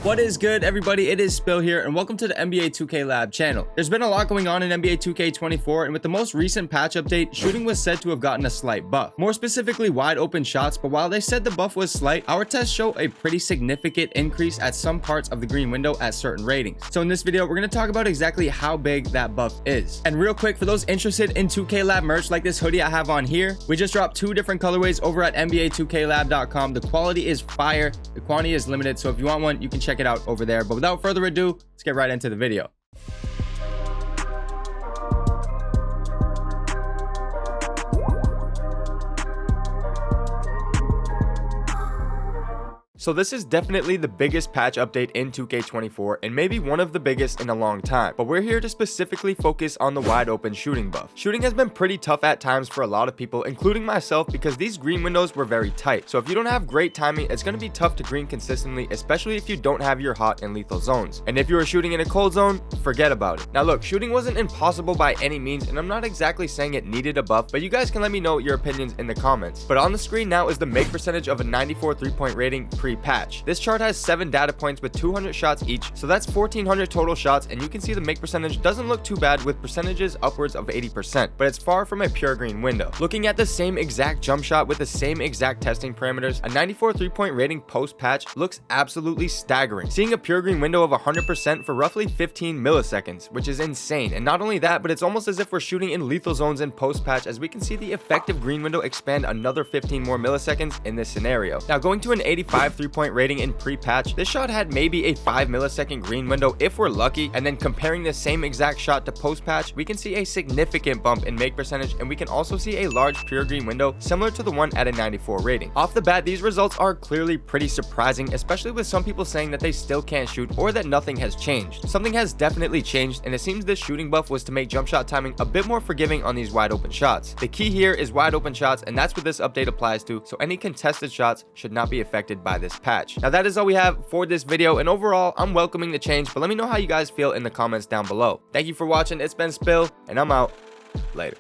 What is good, everybody? It is Spill here, and welcome to the NBA 2K Lab channel. There's been a lot going on in NBA 2K24, and with the most recent patch update, shooting was said to have gotten a slight buff. More specifically, wide open shots, but while they said the buff was slight, our tests show a pretty significant increase at some parts of the green window at certain ratings. So in this video, we're going to talk about exactly how big that buff is. And real quick, for those interested in 2K Lab merch like this hoodie I have on here, we just dropped 2 different colorways over at NBA2KLab.com. The quality is fire, the quantity is limited, so if you want one, you can check it out over there. But without further ado, let's get right into the video. So this is definitely the biggest patch update in 2K24 and maybe one of the biggest in a long time, but we're here to specifically focus on the wide open shooting buff. Shooting has been pretty tough at times for a lot of people, including myself, because these green windows were very tight. So if you don't have great timing, it's going to be tough to green consistently, especially if you don't have your hot and lethal zones. And if you are shooting in a cold zone, forget about it. Now look, shooting wasn't impossible by any means, and I'm not exactly saying it needed a buff, but you guys can let me know your opinions in the comments. But on the screen now is the make percentage of a 94 3-point rating pre-patch. This chart has 7 data points with 200 shots each, so that's 1400 total shots, and you can see the make percentage doesn't look too bad with percentages upwards of 80%, but it's far from a pure green window. Looking at the same exact jump shot with the same exact testing parameters, a 94 3-point rating post-patch looks absolutely staggering, seeing a pure green window of 100% for roughly 15 milliseconds, which is insane. And not only that, but it's almost as if we're shooting in lethal zones in post-patch, as we can see the effective green window expand another 15 more milliseconds in this scenario. Now going to an 85 3-point rating in pre-patch, this shot had maybe a 5 millisecond green window if we're lucky, and then comparing the same exact shot to post-patch, we can see a significant bump in make percentage, and we can also see a large pure green window similar to the one at a 94 rating. Off the bat, these results are clearly pretty surprising, especially with some people saying that they still can't shoot or that nothing has changed. Something has definitely changed, and it seems this shooting buff was to make jump shot timing a bit more forgiving on these wide open shots. The key here is wide open shots, and that's what this update applies to, so any contested shots should not be affected by this patch. Now that is all we have for this video, and overall I'm welcoming the change, but let me know how you guys feel in the comments down below. Thank you for watching. It's been Spill, and I'm out. Later.